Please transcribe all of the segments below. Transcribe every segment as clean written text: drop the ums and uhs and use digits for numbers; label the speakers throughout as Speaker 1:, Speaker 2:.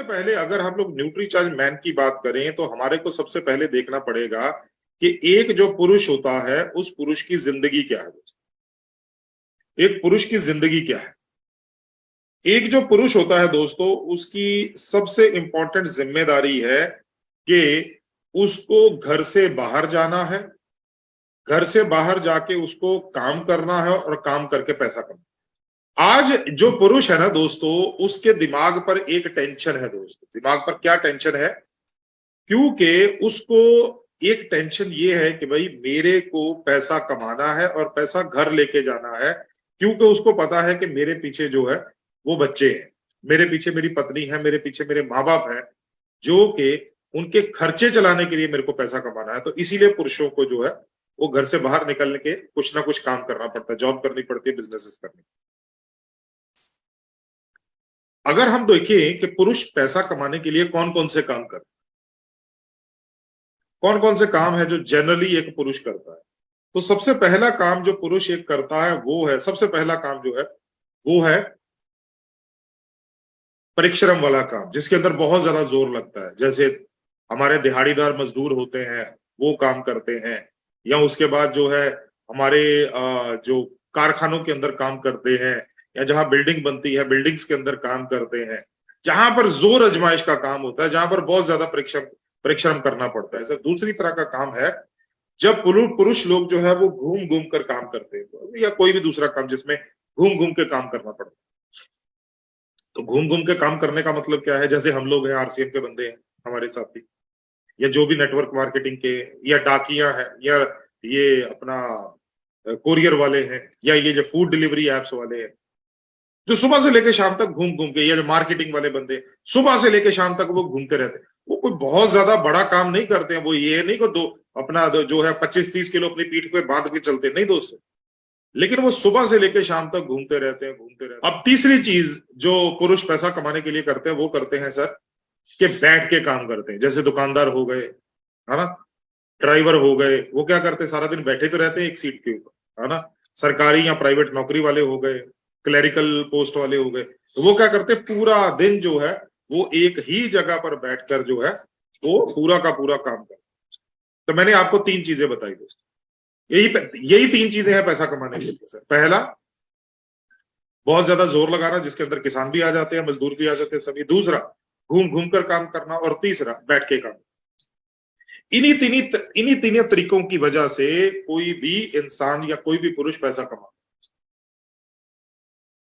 Speaker 1: सबसे पहले अगर हम लोग न्यूट्रीचार्ज मैन की बात करें तो हमारे को सबसे पहले देखना पड़ेगा कि एक जो पुरुष होता है उस पुरुष की जिंदगी क्या है दोस्तों। एक पुरुष की जिंदगी क्या है। एक जो पुरुष होता है दोस्तों, उसकी सबसे इंपॉर्टेंट जिम्मेदारी है कि उसको घर से बाहर जाना है, घर से बाहर जाके उसको काम करना है और काम करके पैसा कमाना। आज जो पुरुष है ना दोस्तों, उसके दिमाग पर एक टेंशन है दोस्तों। दिमाग पर क्या टेंशन है? क्योंकि उसको एक टेंशन ये है कि भाई मेरे को पैसा कमाना है और पैसा घर लेके जाना है, क्योंकि उसको पता है कि मेरे पीछे जो है वो बच्चे हैं, मेरे पीछे मेरी पत्नी है, मेरे पीछे मेरे माँ बाप है, जो कि उनके खर्चे चलाने के लिए मेरे को पैसा कमाना है। तो इसीलिए पुरुषों को जो है वो घर से बाहर निकलने के कुछ ना कुछ काम करना पड़ता है, जॉब करनी पड़ती है, बिजनेसेस करनी। अगर हम देखें कि पुरुष पैसा कमाने के लिए कौन कौन से काम करते, कौन कौन से काम है जो जनरली एक पुरुष करता है, तो सबसे पहला काम जो पुरुष एक करता है वो है, सबसे पहला काम जो है वो है परिश्रम वाला काम, जिसके अंदर बहुत ज्यादा जोर लगता है। जैसे हमारे दिहाड़ीदार मजदूर होते हैं, वो काम करते हैं, या उसके बाद जो है हमारे जो कारखानों के अंदर काम करते हैं, या जहां बिल्डिंग बनती है बिल्डिंग्स के अंदर काम करते हैं, जहां पर जोर अजमाइश का काम होता है, जहां पर बहुत ज्यादा परिश्रम परिश्रम करना पड़ता है। सर दूसरी तरह का काम है जब पुरुष लोग जो है वो घूम घूम कर काम करते हैं, या कोई भी दूसरा काम जिसमें घूम घूम के काम करना पड़ता है। तो घूम घूम के काम करने का मतलब क्या है? जैसे हम लोग हैं, आरसीएम के बंदे हैं हमारे साथी, या जो भी नेटवर्क मार्केटिंग के, या डाकिया है, या ये अपना कोरियर वाले हैं, या ये जो फूड डिलीवरी एप्स वाले हैं, जो सुबह से लेके शाम तक घूम घूम के, या जो मार्केटिंग वाले बंदे सुबह से लेके शाम तक वो घूमते रहते हैं। वो कोई बहुत ज्यादा बड़ा काम नहीं करते हैं। वो ये नहीं को जो है 25-30 किलो अपनी पीठ पे बांध के चलते नहीं दोस्तों, लेकिन वो सुबह से लेके शाम तक घूमते रहते हैं, घूमते रहते हैं। अब तीसरी चीज जो पुरुष पैसा कमाने के लिए करते हैं वो करते हैं सर, कि बैठ के काम करते हैं। जैसे दुकानदार हो गए, है ना, ड्राइवर हो गए, वो क्या करते हैं? सारा दिन बैठे तो रहते हैं एक सीट के ऊपर, है ना। सरकारी या प्राइवेट नौकरी वाले हो गए, क्लरिकल पोस्ट वाले हो गए, तो वो क्या करते हैं? पूरा दिन जो है वो एक ही जगह पर बैठकर जो है वो पूरा का पूरा काम करते हैं। तो मैंने आपको तीन चीजें बताई दोस्तों, यही तीन चीजें हैं पैसा कमाने के लिए सर। पहला, बहुत ज्यादा जोर लगाना, जिसके अंदर किसान भी आ जाते हैं, मजदूर भी आ जाते हैं सभी। दूसरा, घूम घूम कर काम करना। और तीसरा, बैठ के काम। इन्हीं तीनों तरीकों की वजह से कोई भी इंसान या कोई भी पुरुष पैसा कमा।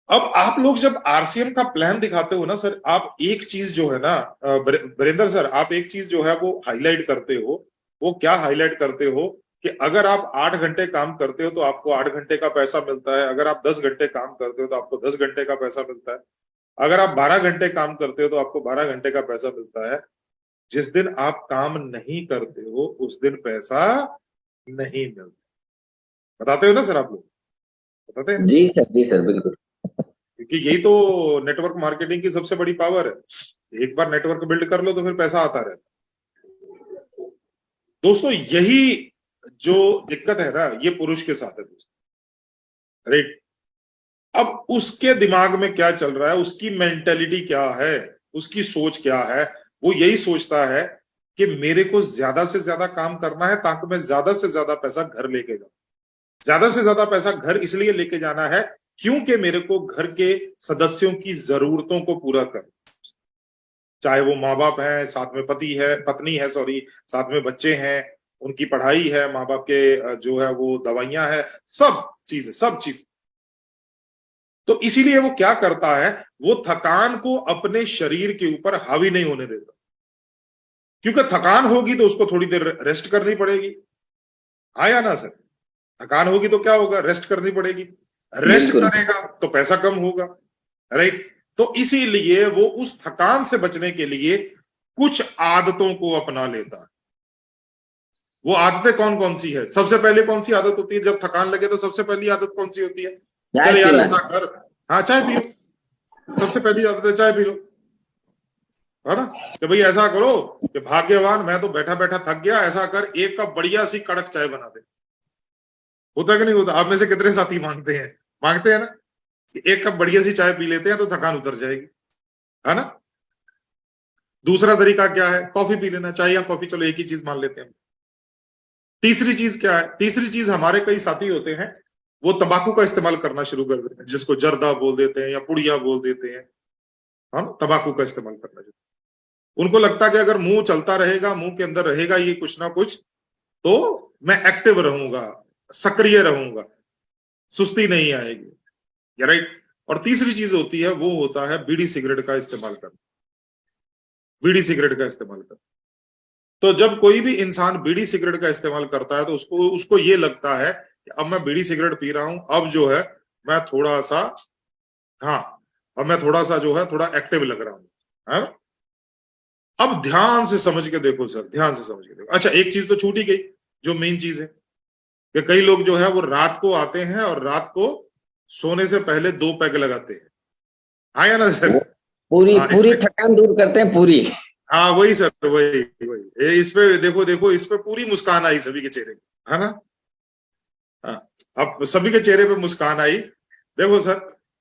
Speaker 1: अब आप लोग जब आरसीएम का प्लान दिखाते हो ना सर, आप एक चीज जो है ना बरिंदर सर, आप एक चीज जो है वो हाईलाइट करते हो। वो क्या हाईलाइट करते हो? कि अगर आप 8 घंटे काम करते हो तो आपको 8 घंटे का पैसा मिलता है। अगर आप 10 घंटे काम करते हो तो आपको 10 घंटे का पैसा मिलता है। अगर आप 12 घंटे काम करते हो तो आपको 12 घंटे का पैसा मिलता है। जिस दिन आप काम नहीं करते हो उस दिन पैसा नहीं मिलता। बताते हो ना सर आप लोग? बताते हैं ना?
Speaker 2: जी सर बिल्कुल।
Speaker 1: क्योंकि यही तो नेटवर्क मार्केटिंग की सबसे बड़ी पावर है। एक बार नेटवर्क बिल्ड कर लो तो फिर पैसा आता रहता है दोस्तों। यही जो दिक्कत है ना, ये पुरुष के साथ है दोस्तों, राइट। अब उसके दिमाग में क्या चल रहा है, उसकी मेंटेलिटी क्या है, उसकी सोच क्या है? वो यही सोचता है कि मेरे को ज्यादा से ज्यादा काम करना है ताकि मैं ज्यादा से ज्यादा पैसा घर लेके जाऊं। ज्यादा से ज्यादा पैसा घर इसलिए लेके जाना है क्योंकि मेरे को घर के सदस्यों की जरूरतों को पूरा कर, चाहे वो माँ बाप है, साथ में पत्नी है, सॉरी, साथ में बच्चे हैं, उनकी पढ़ाई है, माँ बाप के जो है वो दवाइयां है, सब चीज। तो इसीलिए वो क्या करता है, वो थकान को अपने शरीर के ऊपर हावी नहीं होने देता। क्योंकि थकान होगी तो उसको थोड़ी देर रेस्ट करनी पड़ेगी, हाँ या ना सर? थकान होगी तो क्या होगा? रेस्ट करनी पड़ेगी। रेस्ट करेगा तो पैसा कम होगा, राइट। तो इसीलिए वो उस थकान से बचने के लिए कुछ आदतों को अपना लेता है। वो आदतें कौन कौन सी है? सबसे पहले कौन सी आदत होती है जब थकान लगे? तो सबसे पहली आदत कौन सी होती है? चल यार ऐसा कर, हाँ चाय पी लो। सबसे पहली आदत है चाय पी लो, है ना। कि भाई ऐसा करो कि भाग्यवान, मैं तो बैठा बैठा थक गया, ऐसा कर एक कप बढ़िया सी कड़क चाय बना दे। होता कि नहीं होता? आप में से कितने साथी मांगते हैं ना कि एक कप बढ़िया सी चाय पी लेते हैं तो थकान उतर जाएगी, है ना। दूसरा तरीका क्या है? कॉफी पी लेना, चाय या कॉफी, चलो एक ही चीज मान लेते हैं। तीसरी चीज क्या है? तीसरी चीज, हमारे कई साथी होते हैं वो तंबाकू का इस्तेमाल करना शुरू कर देते हैं, जिसको जर्दा बोल देते हैं या पुड़िया बोल देते हैं। हम तंबाकू का इस्तेमाल करना शुरू, उनको लगता है कि अगर मुंह चलता रहेगा, मुंह के अंदर रहेगा ये कुछ ना कुछ, तो मैं एक्टिव रहूंगा, सक्रिय रहूंगा, सुस्ती नहीं आएगी। या राइट। और तीसरी चीज होती है, वो होता है बीड़ी सिगरेट का इस्तेमाल करना। बीड़ी सिगरेट का इस्तेमाल करना। तो जब कोई भी इंसान बीड़ी सिगरेट का इस्तेमाल करता है तो उसको उसको ये लगता है कि अब मैं बीड़ी सिगरेट पी रहा हूं, अब जो है मैं थोड़ा सा, हाँ, अब मैं थोड़ा सा जो है थोड़ा एक्टिव लग रहा हूं, है ना? अब ध्यान से समझ के देखो सर, ध्यान से समझ के देखो। अच्छा, एक चीज तो छूट ही गई, जो मेन चीज है कि कई लोग जो है वो रात को आते हैं और रात को सोने से पहले 2 पैग लगाते हैं। हाँ या ना सर?
Speaker 2: पूरी
Speaker 1: हाँ,
Speaker 2: पूरी थकान दूर करते हैं पूरी।
Speaker 1: हाँ वही सर, वही वही, इस पे देखो देखो, इस पे पूरी मुस्कान आई सभी के चेहरे पे, है ना? हाँ, अब सभी के चेहरे पे मुस्कान आई। देखो सर,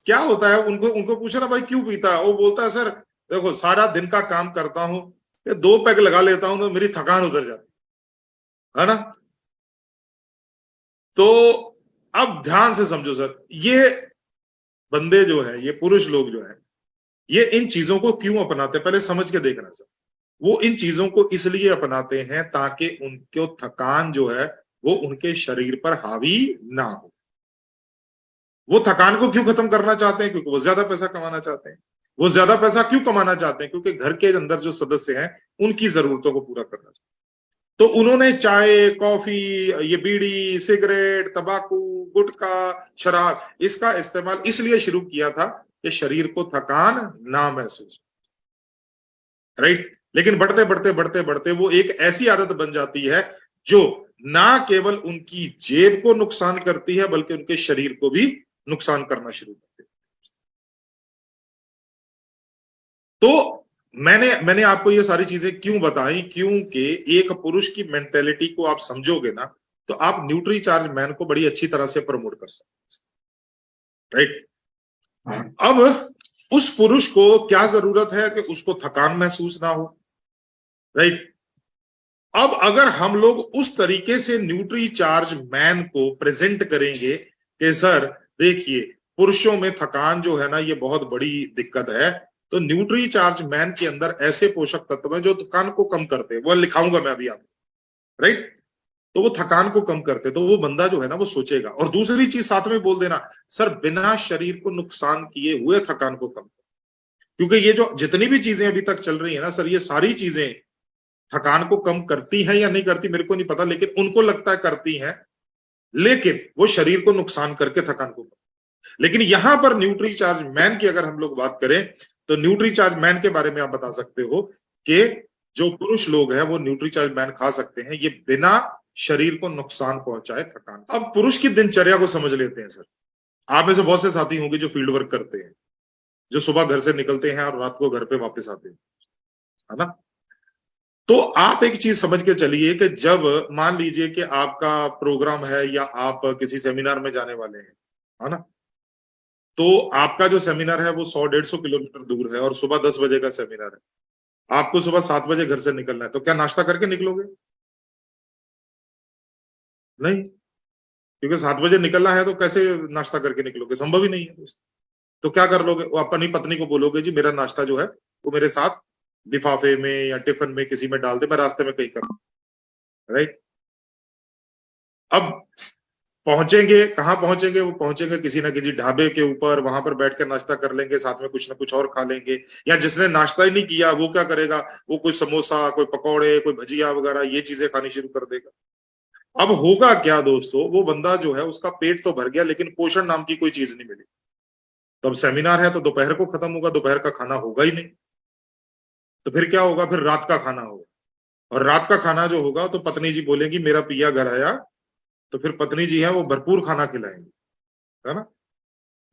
Speaker 1: क्या होता है, उनको उनको पूछो ना भाई क्यों पीता है, वो बोलता है सर देखो सारा दिन का काम करता हूँ, ये 2 पैग लगा लेता हूँ तो मेरी थकान उतर जाती है ना? तो अब ध्यान से समझो सर, ये बंदे जो है, ये पुरुष लोग जो है, ये इन चीजों को क्यों अपनाते हैं, पहले समझ के देखना सर। वो इन चीजों को इसलिए अपनाते हैं ताकि उनको थकान जो है वो उनके शरीर पर हावी ना हो। वो थकान को क्यों खत्म करना चाहते हैं? क्योंकि वो ज्यादा पैसा कमाना चाहते हैं। वो ज्यादा पैसा क्यों कमाना चाहते हैं? क्योंकि घर के अंदर जो सदस्य हैं उनकी जरूरतों को पूरा करना चाहते हैं। तो उन्होंने चाय, कॉफी, ये बीड़ी, सिगरेट, तंबाकू, गुटखा, शराब, इसका इस्तेमाल इसलिए शुरू किया था कि शरीर को थकान ना महसूस, राइट। लेकिन बढ़ते बढ़ते बढ़ते बढ़ते वो एक ऐसी आदत बन जाती है जो ना केवल उनकी जेब को नुकसान करती है बल्कि उनके शरीर को भी नुकसान करना शुरू करती है। तो मैंने मैंने आपको ये सारी चीजें क्यों बताई? क्योंकि एक पुरुष की मेंटेलिटी को आप समझोगे ना, तो आप न्यूट्री चार्ज मैन को बड़ी अच्छी तरह से प्रमोट कर सकते, राइट। अब उस पुरुष को क्या जरूरत है कि उसको थकान महसूस ना हो, राइट। अब अगर हम लोग उस तरीके से न्यूट्री चार्ज मैन को प्रेजेंट करेंगे कि सर देखिए, पुरुषों में थकान जो है ना ये बहुत बड़ी दिक्कत है, तो न्यूट्री चार्ज मैन के अंदर ऐसे पोषक तत्व हैं जो थकान को कम करते हैं, वो लिखाऊंगा मैं अभी आपको, राइट। तो वो थकान को कम करते, तो वो बंदा जो है ना वो सोचेगा। और दूसरी चीज साथ में बोल देना, सर बिना शरीर को नुकसान किए हुए थकान को कम, क्योंकि ये जो जितनी भी चीजें अभी तक चल रही है ना सर, ये सारी चीजें थकान को कम करती हैं या नहीं करती मेरे को नहीं पता, लेकिन उनको लगता है करती हैं, लेकिन वो शरीर को नुकसान करके थकान को कम। लेकिन यहां पर न्यूट्री चार्ज मैन की अगर हम लोग बात करें, तो न्यूट्री चार्ज मैन के बारे में आप बता सकते हो कि जो पुरुष लोग हैं वो न्यूट्री चार्ज मैन खा सकते हैं, ये बिना शरीर को नुकसान पहुंचाए थकान। अब पुरुष की दिनचर्या को समझ लेते हैं सर। आप में से बहुत से साथी होंगे जो फील्ड वर्क करते हैं, जो सुबह घर से निकलते हैं और रात को घर पे वापस आते हैं, है ना? तो आप एक चीज समझ के चलिए कि जब मान लीजिए कि आपका प्रोग्राम है या आप किसी सेमिनार में जाने वाले हैं, है ना? तो आपका जो सेमिनार है वो 100-150 किलोमीटर दूर है और सुबह 10 बजे का सेमिनार है। आपको सुबह 7 बजे घर से निकलना है, तो क्या नाश्ता करके निकलोगे? नहीं, क्योंकि 7 बजे निकलना है तो कैसे नाश्ता करके निकलोगे? संभव ही नहीं है दोस्त। तो क्या कर लोगे? वो अपनी पत्नी को बोलोगे जी मेरा नाश्ता जो है वो मेरे साथ लिफाफे में या टिफिन में किसी में डाल दे, मैं रास्ते में कहीं करूँ, राइट। अब पहुंचेंगे कहाँ? पहुंचेंगे, वो पहुंचेंगे किसी ना किसी ढाबे के ऊपर, वहां पर बैठ कर नाश्ता कर लेंगे, साथ में कुछ ना कुछ और खा लेंगे। या जिसने नाश्ता ही नहीं किया वो क्या करेगा? वो कोई समोसा, कोई पकौड़े, कोई भजिया वगैरह ये चीजें खानी शुरू कर देगा। अब होगा क्या दोस्तों, वो बंदा जो है उसका पेट तो भर गया लेकिन पोषण नाम की कोई चीज नहीं मिली। तब सेमिनार है तो दोपहर को खत्म होगा, दोपहर का खाना होगा ही नहीं। तो फिर क्या होगा? फिर रात का खाना होगा। और रात का खाना जो होगा तो पत्नी जी बोलेंगी मेरा पिया घर आया, तो फिर पत्नी जी है वो भरपूर खाना खिलाएंगी, है ना?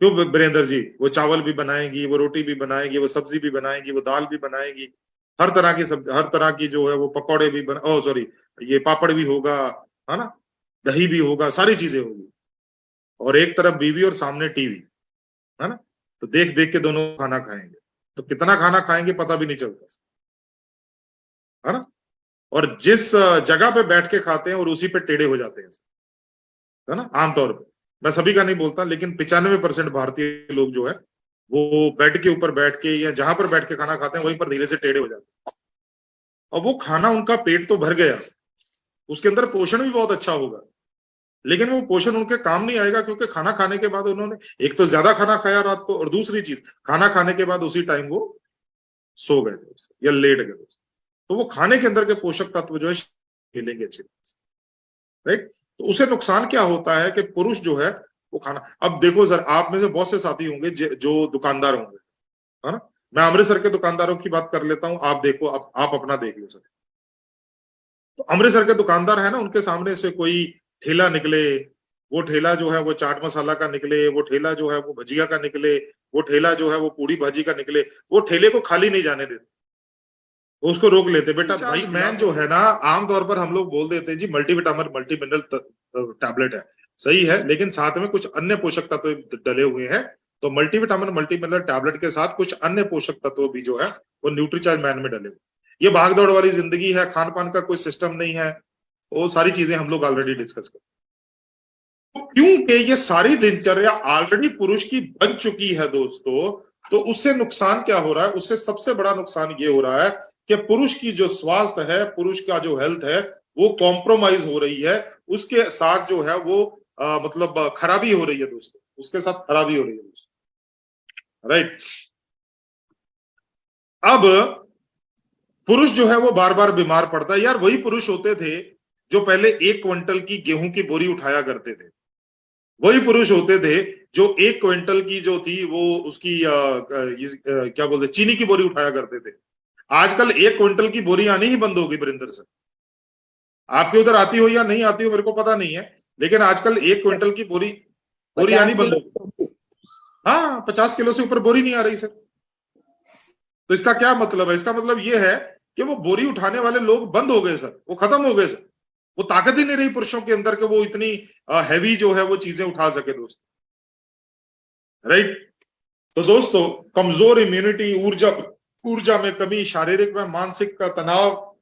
Speaker 1: क्यों वीरेंद्र जी? वो चावल भी बनाएंगी, वो रोटी भी बनाएंगी, वो सब्जी भी बनाएंगी, वो दाल भी बनाएंगी, हर तरह की सब, हर तरह की जो है वो पकौड़े भी बना, ओ सॉरी, ये पापड़ भी होगा, है ना? दही भी होगा, सारी चीजें होगी। और एक तरफ बीवी और सामने टीवी, है ना? तो देख देख के दोनों खाना खाएंगे। तो कितना खाना खाएंगे पता भी नहीं चलता। है ना। और जिस जगह पे बैठ के खाते हैं और उसी पे टेढ़े हो जाते हैं, है ना। आमतौर पे, मैं सभी का नहीं बोलता, लेकिन 95% भारतीय लोग जो है वो बेड के ऊपर बैठ के या जहां पर बैठ के खाना खाते हैं वहीं पर धीरे से टेढ़े हो जाते हैं। और वो खाना, उनका पेट तो भर गया, उसके अंदर पोषण भी बहुत अच्छा होगा, लेकिन वो पोषण उनके काम नहीं आएगा, क्योंकि खाना खाने के बाद उन्होंने एक तो ज्यादा खाना खाया रात को, और दूसरी चीज, खाना खाने के बाद उसी टाइम वो सो गए थे या लेट गए थे। तो वो खाने के अंदर के पोषक तत्व जो है मिलेंगे अच्छे से, राइट। तो उसे नुकसान क्या होता है कि पुरुष जो है वो खाना, अब देखो सर, आप में से बहुत से साथी होंगे जो दुकानदार होंगे, है ना। मैं अमृतसर के दुकानदारों की बात कर लेता हूं, आप देखो, आप अपना देख लो सर। तो अमृतसर के दुकानदार है ना, उनके सामने से कोई ठेला निकले, वो ठेला जो है वो चाट मसाला का निकले, वो ठेला जो है वो भजिया का निकले, वो ठेला जो है वो पूड़ी भाजी का निकले, वो ठेले को खाली नहीं जाने देते, वो उसको रोक लेते, बेटा भाई मैन जो है ना, आमतौर पर हम लोग बोल देते हैं जी मल्टीविटामिन मल्टी मिनरल टैबलेट है, सही है, लेकिन साथ में कुछ अन्य पोषक तत्व डले हुए हैं। तो मल्टीविटामिन मल्टी मिनरल टैबलेट के साथ कुछ अन्य पोषक तत्व भी जो है वो न्यूट्रीचार्ज मैन में डले हुए। ये भागदौड़ वाली जिंदगी है, खान पान का कोई सिस्टम नहीं है, वो सारी चीजें हम लोग ऑलरेडी डिस्कस कर, तो क्योंकि ये सारी दिनचर्या ऑलरेडी पुरुष की बन चुकी है दोस्तों, तो उससे नुकसान क्या हो रहा है, उससे सबसे बड़ा नुकसान ये हो रहा है कि पुरुष की जो स्वास्थ्य है, पुरुष का जो हेल्थ है, वो कॉम्प्रोमाइज हो रही है, उसके साथ जो है वो मतलब खराबी हो रही है दोस्तों, उसके साथ खराबी हो रही है दोस्तों, राइट। अब पुरुष जो है वो बार बार बीमार पड़ता है। यार वही पुरुष होते थे जो पहले 1 क्विंटल की गेहूं की बोरी उठाया करते थे, वही पुरुष होते थे जो 1 क्विंटल की जो थी वो उसकी क्या बोलते, चीनी की बोरी उठाया करते थे। आजकल 1 क्विंटल की बोरी आनी ही बंद होगी वरिंदर सर, आपके उधर आती हो या नहीं आती हो मेरे को पता नहीं है, लेकिन आजकल 1 क्विंटल की बोरी आनी बंद होगी। हाँ, 50 किलो से ऊपर बोरी नहीं आ रही सर। तो इसका क्या मतलब है, इसका मतलब ये है कि वो बोरी उठाने वाले लोग बंद हो गए सर, वो खत्म हो गए सर, वो ताकत ही नहीं रही पुरुषों के अंदर के वो इतनी हैवी जो है वो चीजें उठा सके दोस्तों, राइट। तो दोस्तों कमजोर इम्यूनिटी, ऊर्जा में कमी, शारीरिक व मानसिक का तनाव,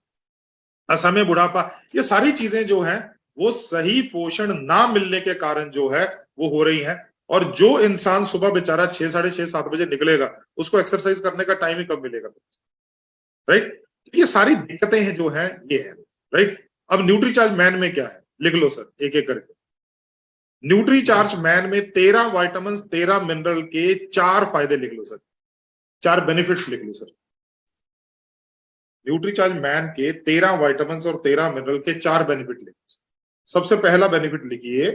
Speaker 1: असमय बुढ़ापा, ये सारी चीजें जो हैं वो सही पोषण ना मिलने के कारण जो है वो हो रही हैं। और जो इंसान सुबह बेचारा 6, साढ़े 6, 7 बजे निकलेगा, उसको एक्सरसाइज करने का टाइम ही कब मिलेगा, राइट। ये सारी दिक्कतें हैं जो है ये है, राइट। अब न्यूट्रीचार्ज मैन में क्या है, लिख लो सर एक एक करके। न्यूट्रीचार्ज मैन में 13 विटामिन 13 मिनरल के 4 फायदे लिख लो सर, 4 बेनिफिट्स लिख लो सर। न्यूट्रीचार्ज मैन के 13 विटामिन और 13 मिनरल के 4 बेनिफिट लिखो। सबसे पहला बेनिफिट लिखिए,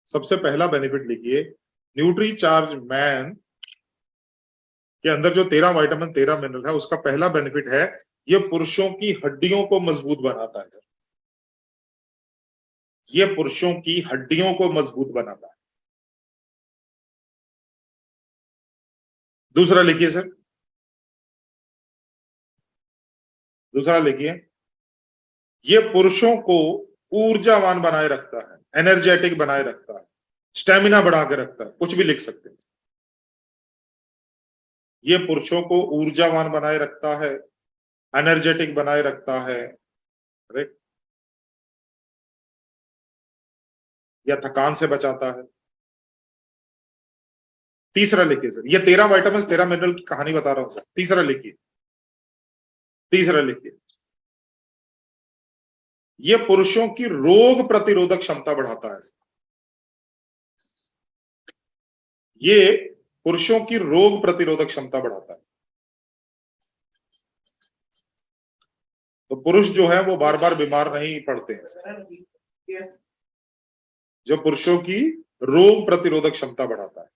Speaker 1: सबसे पहला बेनिफिट लिखिए, न्यूट्रीचार्ज मैन के अंदर जो 13 विटामिन 13 मिनरल है उसका पहला बेनिफिट है ये पुरुषों की हड्डियों को मजबूत बनाता है, ये पुरुषों की हड्डियों को मजबूत बनाता है। दूसरा लिखिए सर, दूसरा लिखिए, ये पुरुषों को ऊर्जावान बनाए रखता है, एनर्जेटिक बनाए रखता है, स्टेमिना बढ़ा के रखता है, कुछ भी लिख सकते हैं। ये पुरुषों को ऊर्जावान बनाए रखता है, एनर्जेटिक बनाए रखता है, राइट, या थकान से बचाता है। तीसरा लिखिए सर, ये 13 विटामिन 13 मिनरल की कहानी बता रहा हूं सर, तीसरा लिखिए, तीसरा लिखिए, ये पुरुषों की रोग प्रतिरोधक क्षमता बढ़ाता है, ये पुरुषों की रोग प्रतिरोधक क्षमता बढ़ाता है। तो पुरुष जो है वो बार बार बीमार नहीं पड़ते हैं, जो पुरुषों की रोग प्रतिरोधक क्षमता बढ़ाता है।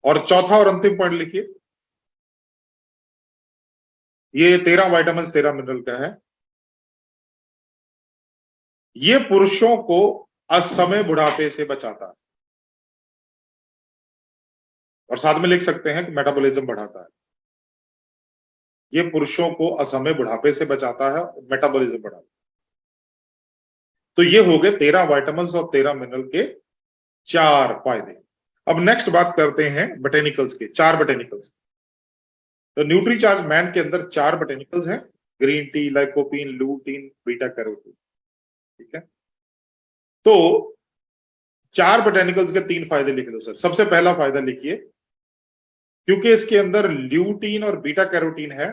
Speaker 1: और चौथा और अंतिम पॉइंट लिखिए, ये 13 विटामिन 13 मिनरल का है, ये पुरुषों को असमय बुढ़ापे से बचाता है, और साथ में लिख सकते हैं कि मेटाबॉलिज्म बढ़ाता है। ये पुरुषों को असमय बुढ़ापे से बचाता है, मेटाबॉलिज्म बढ़ाता है। तो ये हो गए 13 विटामिन और 13 मिनरल के 4 फायदे। अब नेक्स्ट बात करते हैं बोटेनिकल्स के, 4 बोटेनिकल्स। तो न्यूट्रीचार्ज मैन के अंदर 4 बोटेनिकल्स हैं, green tea, lycopene, lutein, beta carotene. ठीक है, तो 4 बोटेनिकल्स के 3 फायदे लिख लो सर। सबसे पहला फायदा लिखिए, क्योंकि इसके अंदर ल्यूटीन और बीटा कैरोटीन है,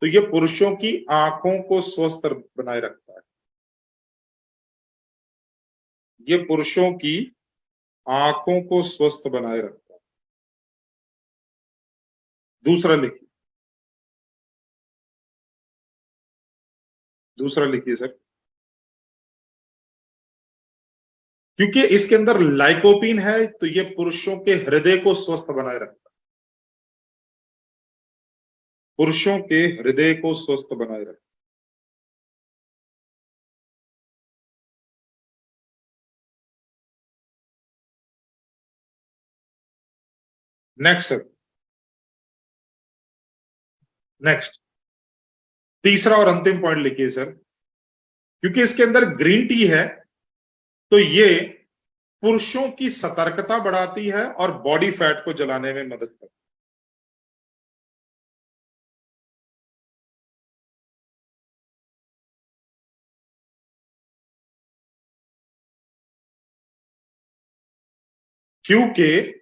Speaker 1: तो ये पुरुषों की आंखों को स्वस्थ बनाए रखता है। ये पुरुषों की आंखों को स्वस्थ बनाए रखता है। दूसरा लिखिए, दूसरा लिखिए सर, क्योंकि इसके अंदर लाइकोपीन है, तो ये पुरुषों के हृदय को स्वस्थ बनाए रखता है। पुरुषों के हृदय को स्वस्थ बनाए रखता है। नेक्स्ट सर, नेक्स्ट तीसरा और अंतिम पॉइंट लिखिए सर, क्योंकि इसके अंदर ग्रीन टी है, तो ये पुरुषों की सतर्कता बढ़ाती है और बॉडी फैट को जलाने में मदद करती है। क्योंकि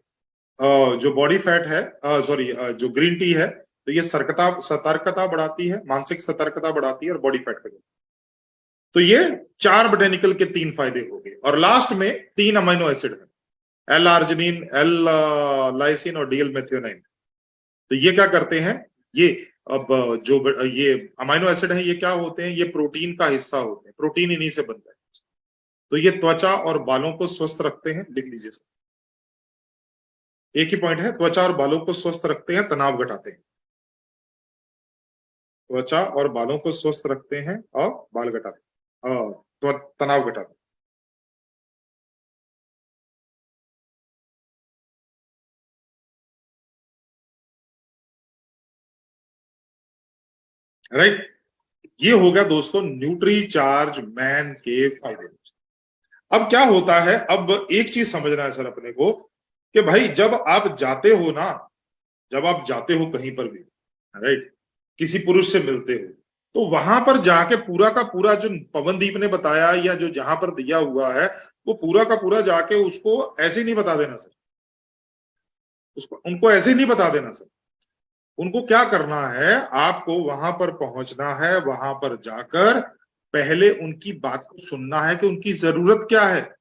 Speaker 1: जो बॉडी फैट है, सॉरी, जो ग्रीन टी है, तो ये सतर्कता बढ़ाती है, मानसिक सतर्कता बढ़ाती है और बॉडी फैट को। तो ये 4 बोटेनिकल के 3 फायदे हो गए, और लास्ट में 3 अमीनो एसिड है, एल आर्जिनिन, एल लाइसिन और डीएल मेथियोनाइन। तो ये क्या करते हैं, ये अब जो ये अमीनो एसिड है, ये क्या होते हैं, ये प्रोटीन का हिस्सा होते हैं, प्रोटीन इन्हीं से बनता है। तो ये त्वचा और बालों को स्वस्थ रखते हैं। लिख लीजिए सर, एक ही पॉइंट है, त्वचा और बालों को स्वस्थ रखते हैं, तनाव घटाते हैं। त्वचा और बालों को स्वस्थ रखते हैं और बाल घटाते हैं, तनाव घटाते हैं। राइट, ये हो गया दोस्तों न्यूट्री चार्ज मैन के फायदे। अब क्या होता है, अब एक चीज समझना है सर अपने को, कि भाई जब आप जाते हो ना, जब आप जाते हो कहीं पर भी, राइट, किसी पुरुष से मिलते हो, तो वहां पर जाके पूरा का पूरा जो पवनदीप ने बताया या जो जहां पर दिया हुआ है, वो पूरा का पूरा जाके उसको ऐसे नहीं बता देना सर, उसको उनको ऐसे नहीं बता देना सर। उनको क्या करना है, आपको वहां पर पहुंचना है, वहां पर जाकर पहले उनकी बात को सुनना है कि उनकी जरूरत क्या है,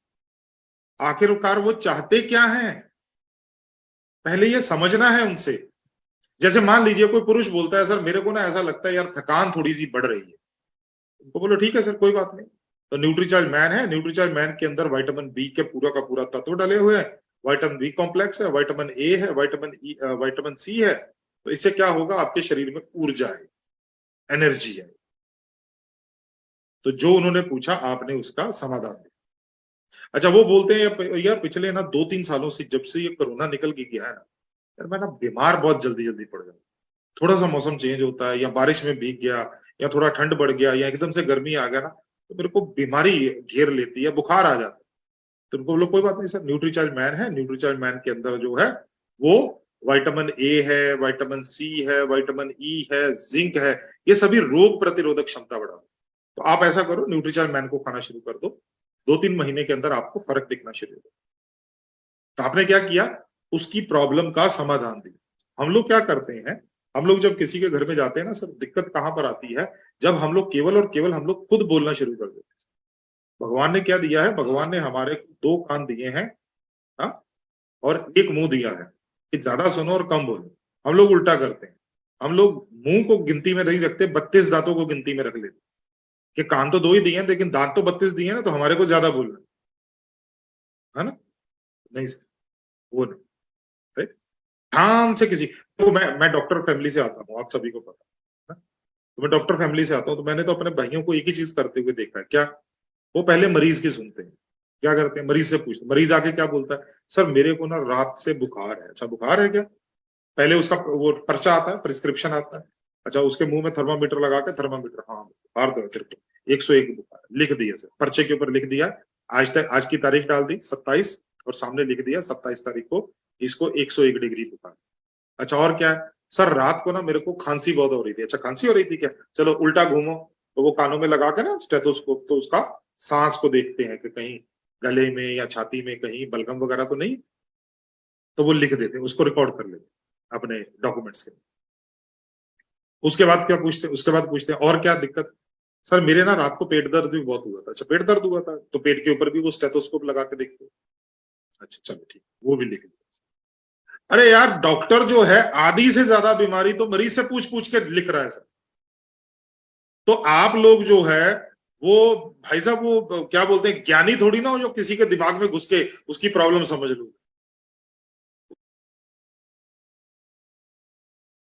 Speaker 1: आखिरकार वो चाहते क्या हैं, पहले ये समझना है उनसे। जैसे मान लीजिए कोई पुरुष बोलता है, सर मेरे को ना ऐसा लगता है यार थकान थोड़ी सी बढ़ रही है, उनको बोलो ठीक है सर, कोई बात नहीं, तो न्यूट्रीचार्ज मैन है, न्यूट्रीचार्ज मैन के अंदर विटामिन बी के पूरा का पूरा तत्व डले हुए हैं, विटामिन बी कॉम्प्लेक्स है, विटामिन ए है, विटामिन सी है। तो इससे क्या होगा, आपके शरीर में ऊर्जा है, एनर्जी है। तो जो उन्होंने पूछा आपने उसका समाधान दिया। अच्छा, वो बोलते हैं यार पिछले ना 2-3 सालों से, जब से ये कोरोना निकल के गया है ना, यार मैं ना बीमार बहुत जल्दी जल्दी पड़ जाता, थोड़ा सा मौसम चेंज होता है या बारिश में भीग गया या थोड़ा ठंड बढ़ गया या एकदम से गर्मी आ गया ना, तो मेरे को बीमारी घेर लेती है, बुखार आ जाता है। तो उनको बोलो कोई बात नहीं सर, न्यूट्रीचार्ज मैन है, न्यूट्रीचार्ज मैन के अंदर जो है वो विटामिन ए है, विटामिन सी है, विटामिन ई है, जिंक है, ये सभी रोग प्रतिरोधक क्षमता बढ़ाते हैं। तो आप ऐसा करो, न्यूट्रीचार्ज मैन को खाना शुरू कर दो, 2-3 महीने के अंदर आपको फर्क दिखना शुरू होगा। तो आपने क्या किया, उसकी प्रॉब्लम का समाधान दिया। हम लोग क्या करते हैं, हम लोग जब किसी के घर में जाते हैं ना सर, दिक्कत कहां पर आती है, जब हम लोग केवल और केवल हम लोग खुद बोलना शुरू कर देते हैं। भगवान ने क्या दिया है, भगवान ने हमारे 2 कान दिए हैं, हाँ, और 1 मुंह दिया है कि ज्यादा सुनो और कम बोलो। हम लोग उल्टा करते हैं, हम लोग मुंह को गिनती में नहीं रखते, 32 दांतों को गिनती में रख लेते, कि कान तो 2 ही दिए हैं लेकिन दांत तो 32 दिए हैं ना, तो हमारे को ज्यादा बोलना है ना। नहीं सर, वो नहीं, राइट। ध्यान से किसी, तो मैं डॉक्टर फैमिली से आता हूँ, आप सभी को पता है ना? तो मैं डॉक्टर फैमिली से आता हूँ, तो मैंने तो अपने भाइयों को एक ही चीज करते हुए देखा है, क्या, वो पहले मरीज की सुनते हैं। क्या करते हैं, मरीज से पूछते, मरीज आके क्या बोलता है, सर मेरे को ना रात से बुखार है। अच्छा, बुखार है क्या, पहले उसका वो पर्चा आता है, प्रिस्क्रिप्शन आता है। अच्छा, उसके मुंह में थर्मामीटर लगा के, थर्मामीटर, हाँ बुखार तो है तेरे को, 101 बुखार, लिख दिया सर, पर्चे के ऊपर लिख दिया, आज तक, आज की तारीख डाल दी 27, और सामने लिख दिया 27 तारीख को इसको 101 डिग्री बुखार। अच्छा और क्या है? सर रात को ना मेरे को खांसी बहुत हो रही थी। अच्छा खांसी हो रही थी क्या? चलो उल्टा घूमो, तो वो कानों में लगा के ना स्टेथोस्कोप, तो उसका सांस को देखते हैं कि कहीं गले में या छाती में कहीं बलगम वगैरह तो नहीं, तो वो लिख देते हैं, उसको रिकॉर्ड कर लेते हैं अपने डॉक्यूमेंट्स के। उसके बाद क्या पूछते हैं? उसके बाद पूछते हैं और क्या दिक्कत? सर मेरे ना रात को पेट दर्द भी बहुत हुआ था। अच्छा पेट दर्द हुआ था, तो पेट के ऊपर भी वो स्टेथोस्कोप लगा के देखते हैं। अच्छा चलो ठीक, वो भी लिख दिया। अरे यार डॉक्टर जो है आधी से ज्यादा बीमारी तो मरीज से पूछ पूछ के लिख रहा है सर। तो आप लोग जो है वो, भाई साहब वो क्या बोलते हैं, ज्ञानी थोड़ी ना हो जो किसी के दिमाग में घुस के उसकी प्रॉब्लम समझ लो।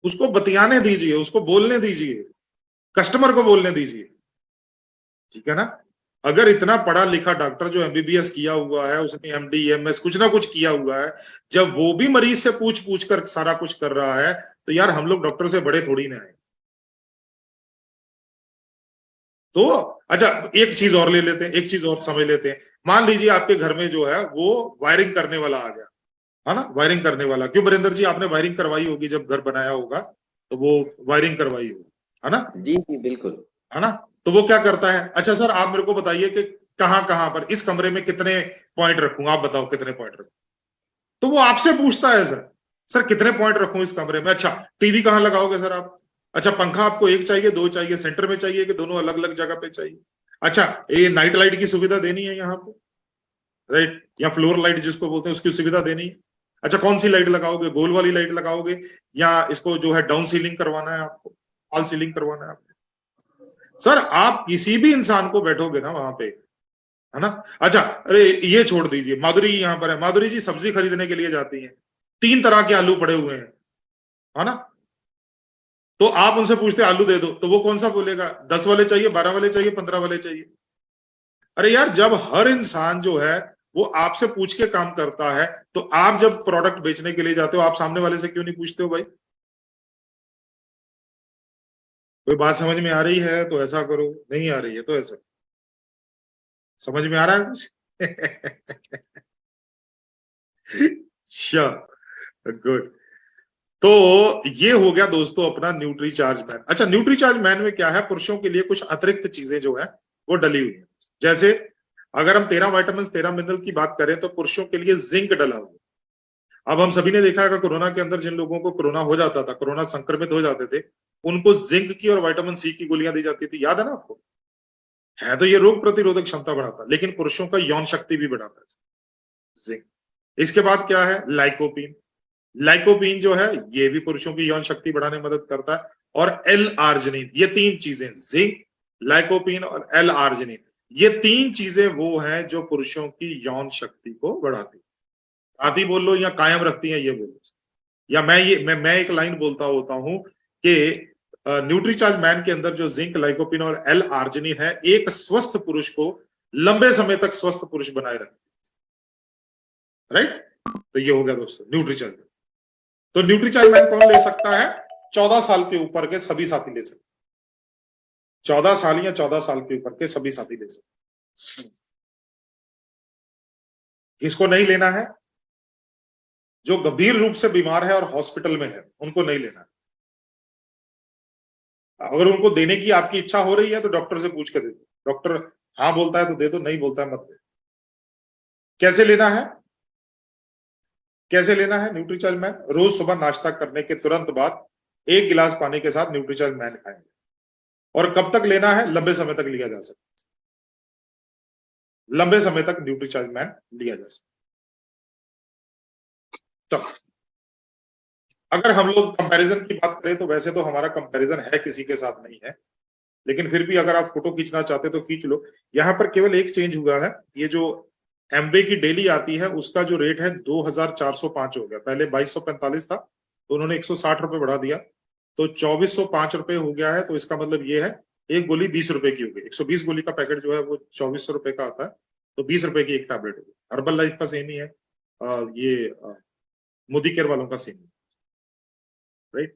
Speaker 1: उसको बतियाने दीजिए, उसको बोलने दीजिए, कस्टमर को बोलने दीजिए, ठीक है ना? अगर इतना पढ़ा लिखा डॉक्टर जो एमबीबीएस किया हुआ है, उसने एमडी एमएस कुछ ना कुछ किया हुआ है, जब वो भी मरीज से पूछ पूछ कर सारा कुछ कर रहा है, तो यार हम लोग डॉक्टर से बड़े थोड़ी ना है। तो अच्छा एक चीज और ले लेते हैं, एक चीज और समझ लेते हैं। मान लीजिए आपके घर में जो है वो वायरिंग करने वाला आ गया, है ना? वायरिंग करने वाला, क्यों बरिंदर जी आपने वायरिंग करवाई होगी जब घर बनाया होगा, तो वो वायरिंग करवाई होगी, है ना?
Speaker 2: जी जी बिल्कुल।
Speaker 1: है ना? तो वो क्या करता है, अच्छा सर आप मेरे को बताइए कि कहां कहां पर इस कमरे में कितने पॉइंट रखूं, आप बताओ कितने पॉइंट रखूं। तो वो आपसे पूछता है सर, सर कितने पॉइंट रखूं इस कमरे में? अच्छा टीवी कहां लगाओगे सर आप? अच्छा पंखा आपको एक चाहिए, दो चाहिए, सेंटर में चाहिए कि दोनों अलग अलग जगह पे चाहिए? अच्छा ये नाइट लाइट की सुविधा देनी है यहाँ पे, राइट? या फ्लोर लाइट जिसको बोलते हैं उसकी सुविधा देनी है। अच्छा कौन सी लाइट लगाओगे, गोल वाली लाइट लगाओगे या इसको जो है डाउन सीलिंग करवाना है आपको, फॉल सीलिंग करवाना है आपको? सर आप किसी भी इंसान को बैठोगे ना वहां पे, है ना? अच्छा अरे ये छोड़ दीजिए, माधुरी यहाँ पर है, माधुरी जी सब्जी खरीदने के लिए जाती हैं, 3 तरह के आलू पड़े हुए हैं, है ना? तो आप उनसे पूछते आलू दे दो, तो वो कौन सा बोलेगा, 10 वाले चाहिए, 12 वाले चाहिए, 15 वाले चाहिए? अरे यार जब हर इंसान जो है वो आपसे पूछ के काम करता है, तो आप जब प्रोडक्ट बेचने के लिए जाते हो, आप सामने वाले से क्यों नहीं पूछते हो भाई? कोई बात समझ में आ रही है तो ऐसा करो, नहीं आ रही है तो ऐसा। समझ में आ रहा है कुछ? Sure, good. तो ये हो गया दोस्तों अपना न्यूट्री चार्ज मैन। अच्छा न्यूट्री चार्ज मैन में क्या है, पुरुषों के लिए कुछ अतिरिक्त चीजें जो है वो डली हुई है। जैसे अगर हम 13 वाइटामिन 13 मिनरल की बात करें, तो पुरुषों के लिए जिंक डला हुआ है। अब हम सभी ने देखा है कि कोरोना के अंदर जिन लोगों को कोरोना हो जाता था, कोरोना संक्रमित हो जाते थे, उनको जिंक की और विटामिन सी की गोलियां दी जाती थी, याद है ना आपको? है तो ये रोग प्रतिरोधक क्षमता बढ़ाता, लेकिन पुरुषों का यौन शक्ति भी बढ़ाता है जिंक। इसके बाद क्या है, लाइकोपीन। लाइकोपीन जो है ये भी पुरुषों की यौन शक्ति बढ़ाने में मदद करता है। और एल आर्जिनिन, ये 3 चीजें, जिंक, लाइकोपीन और एल आर्जिनिन, ये 3 चीजें वो हैं जो पुरुषों की यौन शक्ति को बढ़ाती, आती बोल लो या कायम रखती है, ये बोलो। या मैं एक लाइन बोलता होता हूं कि न्यूट्रीचार्ज मैन के अंदर जो जिंक, लाइकोपिन और एल आर्जिनिन है, एक स्वस्थ पुरुष को लंबे समय तक स्वस्थ पुरुष बनाए रखते, राइट? तो ये हो गया दोस्तों न्यूट्रीचार्ज। तो न्यूट्रीचार्ज मैन कौन ले सकता है? 14 साल के ऊपर के सभी साथी ले सकते, 14 साल या 14 साल के ऊपर के सभी साथी ले सकते। किसको नहीं लेना है? जो गंभीर रूप से बीमार है और हॉस्पिटल में है, उनको नहीं लेना है। अगर उनको देने की आपकी इच्छा हो रही है तो डॉक्टर से पूछ के दे दो, डॉक्टर हाँ बोलता है तो दे दो, नहीं बोलता है मत दे। कैसे लेना है? कैसे लेना है न्यूट्रीचार्ज मैन? रोज सुबह नाश्ता करने के तुरंत बाद 1 गिलास पानी के साथ न्यूट्रीचार्ज मैन खाएंगे। और कब तक लेना है? लंबे समय तक लिया जा सकता है, लंबे समय तक न्यूट्रीचार्ज मैन लिया जा सकता है। तो अगर हम लोग कंपैरिजन की बात करें, तो वैसे तो हमारा कंपैरिजन है किसी के साथ नहीं है, लेकिन फिर भी अगर आप फोटो खींचना चाहते तो खींच लो। यहाँ पर केवल एक चेंज हुआ है, ये जो एमवे की डेली आती है उसका जो रेट है 2405 हो गया, पहले 2245 था, तो उन्होंने 160 रुपए बढ़ा दिया, तो 2405 रुपए हो गया है। तो इसका मतलब ये है एक गोली 20 रुपए की होगी, 120 गोली का पैकेट जो है वो 2400 रुपए का आता है, तो 20 रुपए की एक टैबलेट होगी। हर्बल लाइफ का सेम ही है, ये मोदी केयर वालों का सेम है, राइट?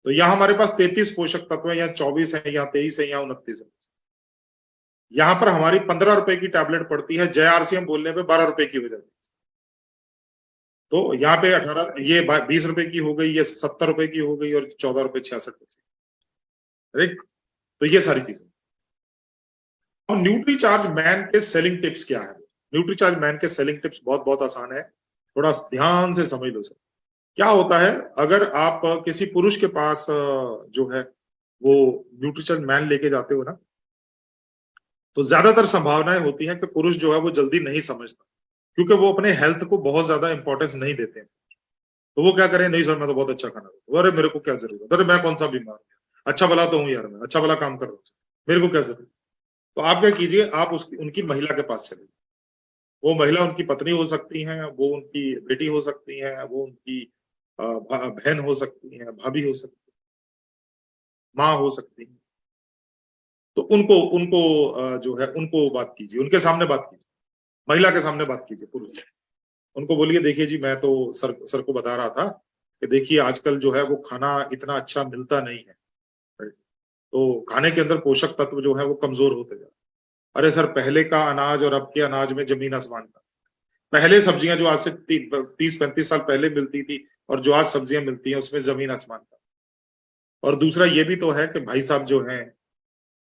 Speaker 1: तो यहाँ हमारे पास 33 पोषक तत्व है, या 24 है, या 23 है, या 29 है। यहाँ पर हमारी 15 रुपए की टैबलेट पड़ती है, जय आरसीएम बोलने पे 12 रुपए की हो जाती है। तो यहाँ पे 18 ये 20 रुपए की हो गई, ये 70 रुपए की हो गई और 14 रुपए 66 पैसे, राइट। तो ये सारी चीजें। अब न्यूट्री चार्ज मैन के सेलिंग टिप्स क्या है? न्यूट्री चार्ज मैन के सेलिंग टिप्स बहुत बहुत आसान है, थोड़ा ध्यान से समझ लो सर। क्या होता है, अगर आप किसी पुरुष के पास जो है वो न्यूट्री चार्ज मैन लेके जाते हो ना, तो ज्यादातर संभावनाएं होती हैं कि पुरुष जो है वो जल्दी नहीं समझता, क्योंकि वो अपने हेल्थ को बहुत ज्यादा इंपॉर्टेंस नहीं देते हैं। तो वो क्या करें, नहीं सर मैं तो बहुत अच्छा खाना खाता हूं, अरे मेरे को क्या जरूरत, अरे मैं कौन सा बीमार हूं, अच्छा भला तो हूं यार, मैं अच्छा भला काम कर रहा हूँ, मेरे को क्या जरूरत। तो आप क्या कीजिए, आप उसकी उनकी महिला के पास चलिए। वो महिला उनकी पत्नी हो सकती है, वो उनकी बेटी हो सकती है, वो उनकी बहन हो सकती है, भाभी हो सकती है, माँ हो सकती है। तो उनको उनको जो है उनको बात कीजिए, उनके सामने बात कीजिए, महिला के सामने बात कीजिए पुरुष। उनको बोलिए देखिए जी, मैं तो सर को बता रहा था कि देखिए आजकल जो है वो खाना इतना अच्छा मिलता नहीं है, तो खाने के अंदर पोषक तत्व जो है वो कमजोर होते जा रहे हैं। अरे सर, पहले का अनाज और अब के अनाज में जमीन आसमान का। पहले सब्जियां जो आज से 30-35 साल पहले मिलती थी और जो आज सब्जियां मिलती हैं उसमें जमीन आसमान का। और दूसरा ये भी तो है कि भाई साहब जो हैं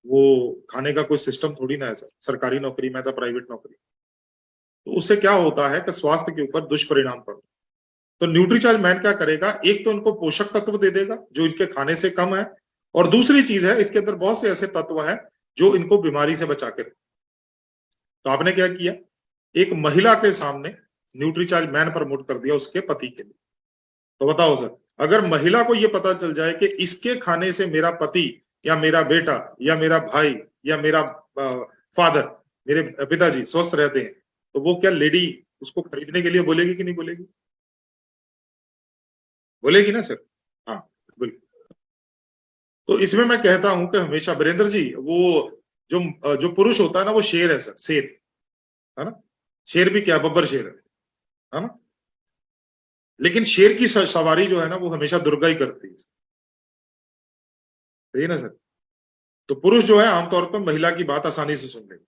Speaker 1: वो खाने का कोई सिस्टम थोड़ी ना है सर, सरकारी नौकरी में था, प्राइवेट नौकरी। तो उससे क्या होता है कि स्वास्थ्य के ऊपर दुष्परिणाम पड़ता है। तो न्यूट्रीचार्ज मैन क्या करेगा, एक तो इनको पोषक तत्व दे देगा जो इनके खाने से कम है, और दूसरी चीज है इसके अंदर बहुत से ऐसे तत्व हैं जो इनको बीमारी से बचा के रखे। तो आपने क्या किया, एक महिला के सामने न्यूट्रीचार्ज मैन प्रमोट कर दिया उसके पति के लिए। तो बताओ सर, अगर महिला को यह पता चल जाए कि इसके खाने से मेरा पति या मेरा बेटा या मेरा भाई या मेरा फादर, मेरे पिताजी स्वस्थ रहते हैं, तो वो क्या लेडी उसको खरीदने के लिए बोलेगी कि नहीं बोलेगी? बोलेगी ना सर। हाँ, बिल्कुल। तो इसमें मैं कहता हूं कि हमेशा वीरेंद्र जी, वो जो पुरुष होता है ना वो शेर है सर, शेर है ना। शेर भी क्या, बब्बर शेर है ना। लेकिन शेर की सवारी जो है ना वो हमेशा दुर्गा ही करती है, सही ना सर। तो पुरुष जो है आमतौर पर महिला की बात आसानी से सुन लेगा,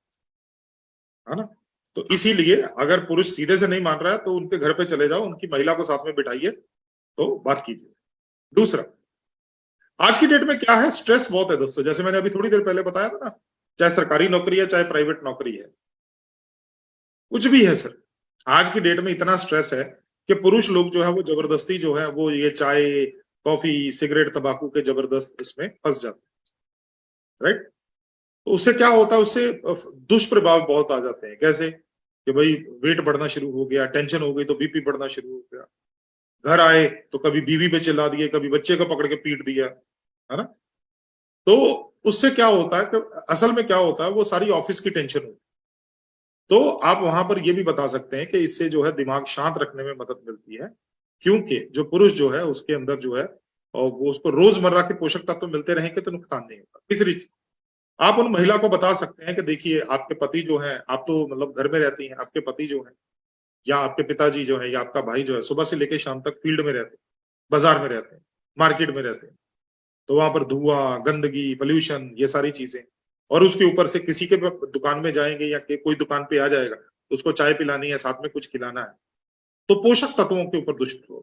Speaker 1: है ना। तो इसीलिए अगर पुरुष सीधे से नहीं मान रहा है तो उनके घर पे चले जाओ, उनकी महिला को साथ में बिठाइए, तो बात कीजिए। दूसरा, आज की डेट में क्या है, स्ट्रेस बहुत है दोस्तों, जैसे मैंने अभी थोड़ी देर पहले बताया था ना, चाहे सरकारी नौकरी है चाहे प्राइवेट नौकरी है, कुछ भी है सर, आज की डेट में इतना स्ट्रेस है कि पुरुष लोग जो है वो जबरदस्ती जो है वो ये चाय कॉफी सिगरेट तंबाकू के जबरदस्त इसमें फंस जाते हैं, राइट। तो उससे क्या होता है, उससे दुष्प्रभाव बहुत आ जाते हैं। कैसे कि भाई वेट बढ़ना शुरू हो गया, टेंशन हो गई तो बीपी बढ़ना शुरू हो गया, घर आए तो कभी बीवी पे चिल्ला दिए, कभी बच्चे को पकड़ के पीट दिया, है ना। तो उससे क्या होता है कि असल में क्या होता है, वो सारी ऑफिस की टेंशन होती है। तो आप वहां पर ये भी बता सकते हैं कि इससे जो है दिमाग शांत रखने में मदद मिलती है, क्योंकि जो पुरुष जो है उसके अंदर जो है और वो उसको रोजमर्रा के पोषक तत्व मिलते रहेंगे तो नुकसान नहीं होगा। तीसरी, आप उन महिला को बता सकते हैं कि देखिए आपके पति जो है, आप तो मतलब घर में रहती हैं, आपके पति जो है या आपके पिताजी जो है या आपका भाई जो है सुबह से लेकर शाम तक फील्ड में रहते हैं, बाजार में रहते हैं, मार्केट में रहते हैं। तो वहां पर धुआं, गंदगी, पोल्यूशन, ये सारी चीजें, और उसके ऊपर से किसी के दुकान में जाएंगे या कोई दुकान पे आ जाएगा तो उसको चाय पिलानी है, साथ में कुछ खिलाना है, तो पोषक तत्वों के ऊपर दुष्प्रभाव।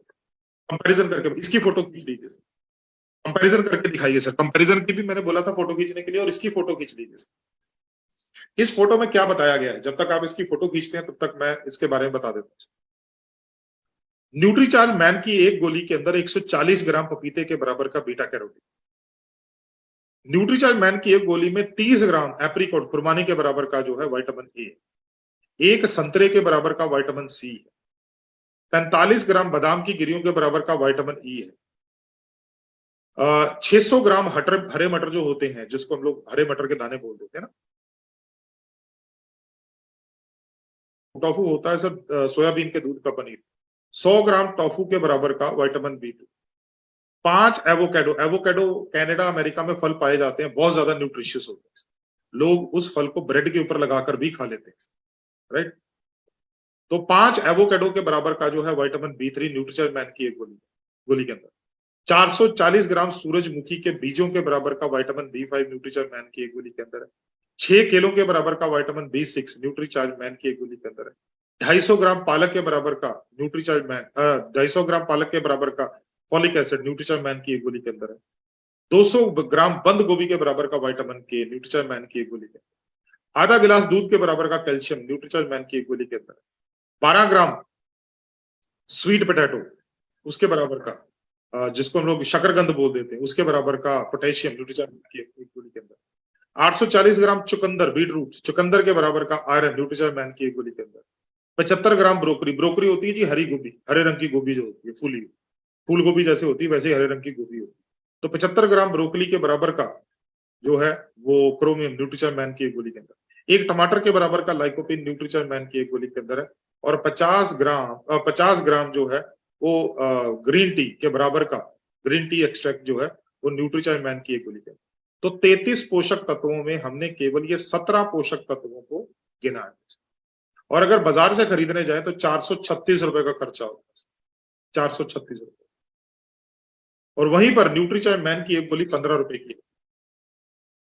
Speaker 1: कंपैरिजन करके इसकी फोटो खींच लीजिए, कंपैरिजन करके दिखाइए सर। कंपैरिजन की भी मैंने बोला था फोटो खींचने के लिए, और इसकी फोटो खींच लीजिए सर। इस फोटो में क्या बताया गया है, जब तक आप इसकी फोटो खींचते हैं तब तक मैं इसके बारे में बता देता हूँ। न्यूट्रीचार्ज मैन की एक गोली के अंदर 140 ग्राम पपीते के बराबर का बीटा कैरोटीन, न्यूट्रीचार्ज मैन की एक गोली में 30 ग्राम एप्रिकॉट खुरमानी के बराबर का जो है विटामिन ए, एक संतरे के बराबर का विटामिन सी है, 45 ग्राम बादाम की गिरियों के बराबर का विटामिन ई है, 600 ग्राम हरे मटर जो होते हैं, जिसको हम लोग हरे मटर के दाने बोल देते हैं ना, टोफू होता है सर सोयाबीन के दूध का पनीर, 100 ग्राम टोफू के बराबर का vitamin बी2, 5 avocado, avocado Canada America में फल पाए जाते हैं, बहुत ज्यादा न्यूट्रिशियस होते हैं, लोग उस फल को ब्रेड के ऊपर लगाकर भी खा लेते हैं, राइट। तो 5 एवोकेडो के बराबर का जो है विटामिन बी3 न्यूट्रीचार्ज मैन की एक गोली के अंदर, 440 ग्राम सूरजमुखी के बीजों के बराबर का विटामिन बी5 न्यूट्रीचार्ज मैन की एक गोली के अंदर है, 6 किलो के बराबर का विटामिन बी6 न्यूट्रीचार्ज मैन की एक गोली के अंदर है, 250 ग्राम पालक के बराबर का न्यूट्रीचार्ज मैन 250 ग्राम पालक के बराबर का फॉलिक एसिड न्यूट्रीचार्ज मैन की एक गोली के अंदर है। 200 ग्राम बंद गोभी के बराबर का विटामिन के न्यूट्रीचार्ज मैन की एक गोली के अंदर। आधा गिलास दूध के बराबर का कैल्शियम न्यूट्रीचार्ज मैन की एक गोली के अंदर। 12 ग्राम स्वीट पोटैटो उसके बराबर का जिसको हम लोग शकरकंद बोल देते हैं, उसके बराबर का पोटेशियम न्यूट्रीचार्ज की एक गोली के अंदर। 840 ग्राम चुकंदर बीट रूट चुकंदर के बराबर का आयरन न्यूट्रीचार्ज मैन की एक गोली के अंदर। 75 ग्राम ब्रोकली ब्रोकली होती है जी हरी गोभी, हरे रंग की गोभी जो होती है फूली फूल गोभी जैसे होती है वैसे ही हरे रंग की गोभी होती है। तो 75 ग्राम ब्रोकली के बराबर का जो है वो क्रोमियम न्यूट्रीचार्ज मैन की एक गोली के अंदर। एक टमाटर के बराबर का लाइकोपिन न्यूट्रीचार्ज मैन की एक गोली के अंदर है। और 50 ग्राम जो है वो ग्रीन टी के बराबर का ग्रीन टी एक्सट्रैक्ट जो है वो न्यूट्रीचार्ज मैन की एक गोली के अंदर। तो 33 पोषक तत्वों में हमने केवल ये 17 पोषक तत्वों को गिना है। और अगर बाजार से खरीदने जाए तो 436 रुपए का खर्चा होगा, 436 रुपए। और वहीं पर न्यूट्रीचार्ज मैन की एक गोली 15 रुपए की,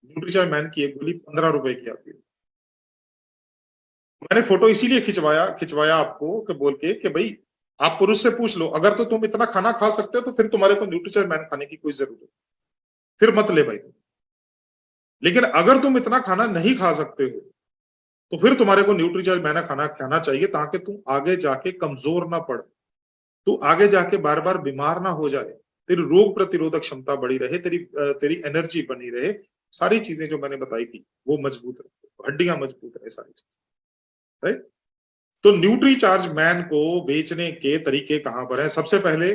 Speaker 1: न्यूट्रीचार्ज मैन की एक गोली 15 रुपए की आती है। मैंने फोटो इसीलिए खिंचवाया आपको कि बोल के भाई आप पुरुष से पूछ लो, अगर तो तुम इतना खाना खा सकते हो तो फिर तुम्हारे को न्यूट्रीचार्ज मैन खाने की कोई जरूरत नहीं, फिर मत ले भाई तुम। लेकिन अगर तुम इतना खाना नहीं खा सकते हो तो फिर तुम्हारे को न्यूट्रीचार्ज मैन खाना चाहिए, ताकि तुम आगे जाके कमजोर ना पड़, तू आगे जाके बार बार बीमार ना हो जाए, तेरी रोग प्रतिरोधक क्षमता बढ़ी रहे, तेरी एनर्जी बनी रहे, सारी चीजें जो मैंने बताई थी वो मजबूत रहे, हड्डियां मजबूत रहे, सारी चीजें, राइट। तो न्यूट्रीचार्ज मैन को बेचने के तरीके कहां पर है? सबसे पहले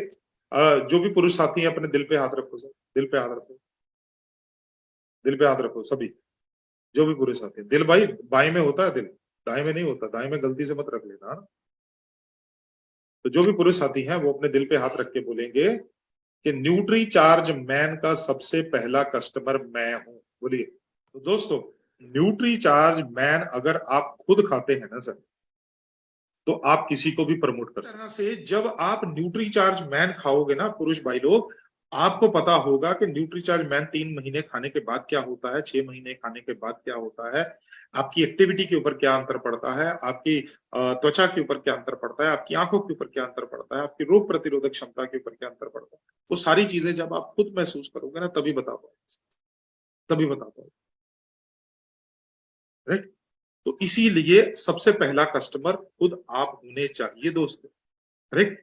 Speaker 1: जो भी पुरुष साथी है अपने दिल पे हाथ रखो सर, दिल पे हाथ रखो, दिल पे हाथ रखो सभी, जो भी पुरुष साथी है। दिल भाई बाएं में होता है, दिल दाएं में नहीं होता, दाएं में गलती से मत रख लेना। तो जो भी पुरुष साथी हैं वो अपने दिल पे हाथ रख के बोलेंगे कि न्यूट्रीचार्ज मैन का सबसे पहला कस्टमर मैं हूं। बोलिए। तो दोस्तों न्यूट्रीचार्ज मैन अगर आप खुद खाते हैं ना सर, तो आप किसी को भी प्रमोट कर सकते हैं। से जब आप न्यूट्रीचार्ज मैन खाओगे ना पुरुष भाई लोग, आपको पता होगा कि न्यूट्रीचार्ज मैन 3 महीने खाने के बाद क्या होता है, 6 महीने खाने के बाद क्या होता है, आपकी एक्टिविटी के ऊपर क्या अंतर पड़ता है, आपकी त्वचा के ऊपर क्या अंतर पड़ता है, आपकी आंखों के ऊपर क्या अंतर पड़ता है, आपकी रोग प्रतिरोधक क्षमता के ऊपर क्या अंतर पड़ता है। वो सारी चीजें जब आप खुद महसूस करोगे ना तभी बता पाओगे, तभी बता पाओगे, राइट। तो इसीलिए सबसे पहला कस्टमर खुद आप होने चाहिए दोस्तों, राइट।